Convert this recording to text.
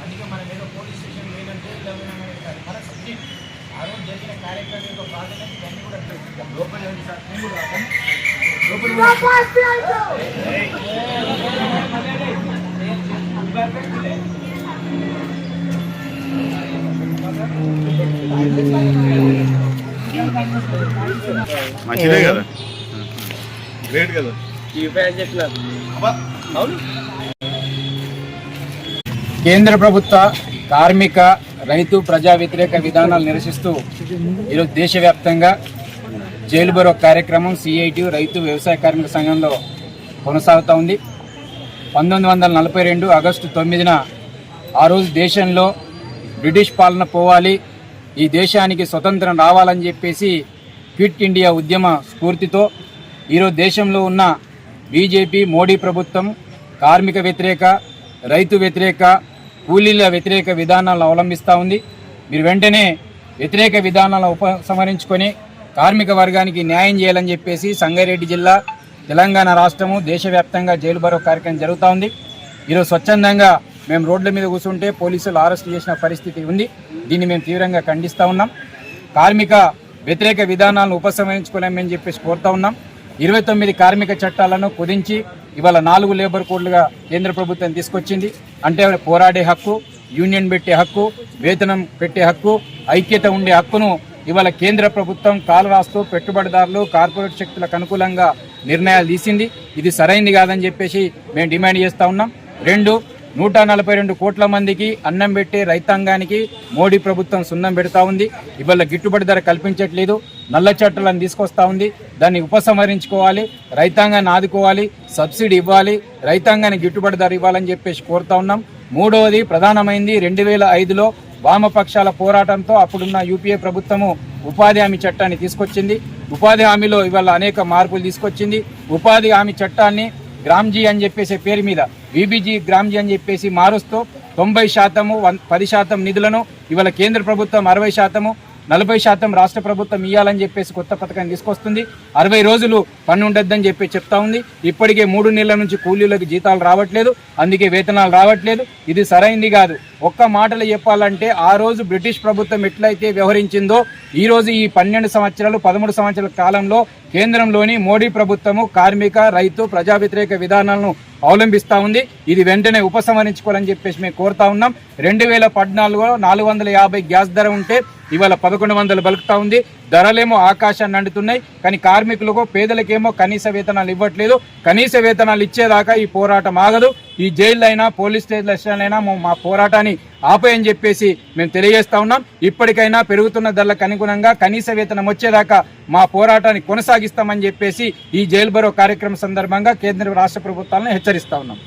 అందుకే మనం ఏదో పోలీస్ స్టేషన్ లేదంటే మన సబ్జెక్ట్ ఆ రోజు జరిగిన కార్యక్రమం యొక్క ప్రాధాన్యత ఇవన్నీ కూడా లోపల ఉంది సార్. నేను కూడా మంచిదే కదా, గ్రేట్ కదా. కేంద్ర ప్రభుత్వ కార్మిక రైతు ప్రజా వ్యతిరేక విధానాలు నిరసిస్తూ ఈరోజు దేశవ్యాప్తంగా జైలు బరో కార్యక్రమం సిఐటి రైతు వ్యవసాయ కార్మిక సంఘంలో కొనసాగుతూ ఉంది. 1942 ఆగస్టు 9న ఆ రోజు దేశంలో బ్రిటిష్ పాలన పోవాలి, ఈ దేశానికి స్వతంత్రం రావాలని చెప్పేసి క్విట్ ఇండియా ఉద్యమ స్ఫూర్తితో ఈరోజు దేశంలో ఉన్న బీజేపీ మోడీ ప్రభుత్వం కార్మిక వ్యతిరేక రైతు వ్యతిరేక కూలీల వ్యతిరేక విధానాలను అవలంబిస్తూ ఉంది. మీరు వెంటనే వ్యతిరేక విధానాలను ఉపసంహరించుకొని కార్మిక వర్గానికి న్యాయం చేయాలని చెప్పేసి సంగారెడ్డి జిల్లా తెలంగాణ రాష్ట్రము దేశవ్యాప్తంగా జైలు బరో కార్యక్రమం జరుగుతూ ఉంది. ఈరోజు స్వచ్ఛందంగా మేము రోడ్ల మీద కూర్చుంటే పోలీసులు అరెస్ట్ చేసిన పరిస్థితి ఉంది. దీన్ని మేము తీవ్రంగా ఖండిస్తూ ఉన్నాం. కార్మిక వ్యతిరేక విధానాలను ఉపసంహరించుకోలేమని చెప్పేసి కోరుతూ ఉన్నాం. 29 కార్మిక చట్టాలను కుదించి ఇవాళ 4 లేబర్ కోడ్లుగా కేంద్ర ప్రభుత్వం తీసుకొచ్చింది. అంటే పోరాడే హక్కు, యూనియన్ పెట్టే హక్కు, వేతనం పెట్టే హక్కు, ఐక్యత ఉండే హక్కును ఇవాళ కేంద్ర ప్రభుత్వం కాలు రాస్తూ పెట్టుబడిదారులు కార్పొరేట్ శక్తులకు అనుకూలంగా నిర్ణయాలు తీసింది. ఇది సరైంది కాదని చెప్పేసి మేము డిమాండ్ చేస్తూ ఉన్నాం. 142 కోట్ల మందికి అన్నం పెట్టే రైతాంగానికి మోడీ ప్రభుత్వం సున్నం పెడతా ఉంది. ఇవాళ గిట్టుబడి ధర కల్పించట్లేదు, నల్ల చట్టాలను తీసుకొస్తా ఉంది. దాన్ని ఉపసంహరించుకోవాలి, రైతాంగాన్ని ఆదుకోవాలి, సబ్సిడీ ఇవ్వాలి, రైతాంగానికి గిట్టుబడి ధర ఇవ్వాలని చెప్పేసి కోరుతా ఉన్నాం. మూడవది ప్రధానమైంది 2005లో వామపక్షాల పోరాటంతో అప్పుడున్న యూపీఏ ప్రభుత్వము ఉపాధి హామీ చట్టాన్ని తీసుకొచ్చింది. ఉపాధి హామీలో ఇవాళ అనేక మార్పులు తీసుకొచ్చింది. ఉపాధి హామీ చట్టాన్ని గ్రామ్జీ అని చెప్పేసి పేరు మీద విబిజీ గ్రామ్జీ అని చెప్పేసి మారుస్తూ 90%, 10% నిధులను ఇవాళ కేంద్ర ప్రభుత్వం 60%, 40% రాష్ట్ర ప్రభుత్వం ఇవ్వాలని చెప్పేసి కొత్త పథకాన్ని తీసుకొస్తుంది. 60 రోజులు పన్ను ఉండొద్దని చెప్పి చెప్తా ఉంది. ఇప్పటికే 3 నెలల నుంచి కూలీలకు జీతాలు రావట్లేదు, అందుకే వేతనాలు రావట్లేదు. ఇది సరైంది కాదు. ఒక్క మాటలు చెప్పాలంటే ఆ రోజు బ్రిటిష్ ప్రభుత్వం ఎట్లయితే వ్యవహరించిందో ఈ రోజు ఈ 12 సంవత్సరాలు 13 సంవత్సరాల కాలంలో కేంద్రంలోని మోడీ ప్రభుత్వము కార్మిక రైతు ప్రజా వ్యతిరేక విధానాలను అవలంబిస్తూ ఉంది. ఇది వెంటనే ఉపసంహరించుకోవాలని చెప్పేసి మేము కోరుతా ఉన్నాం. 2014లో 450 గ్యాస్ ధర ఉంటే ఇవాళ 1100 బలుకుతా ఉంది. ధరలేమో ఆకాశాన్ని అంటున్నాయి, కానీ కార్మికులకు పేదలకేమో కనీస వేతనాలు ఇవ్వట్లేదు. కనీస వేతనాలు ఇచ్చేదాకా ఈ పోరాటం ఆగదు. ఈ జైల్లో అయినా పోలీస్ స్టేషన్లైనా మా పోరాటాన్ని ఆపేయని చెప్పేసి మేము తెలియజేస్తా ఉన్నాం. ఇప్పటికైనా పెరుగుతున్న ధరలకు అనుగుణంగా కనీస వేతనం వచ్చేదాకా మా పోరాటాన్ని కొనసాగిస్తామని చెప్పేసి ఈ జైలు బరో కార్యక్రమం సందర్భంగా కేంద్ర రాష్ట్ర ప్రభుత్వాలను హెచ్చరిస్తా ఉన్నాం.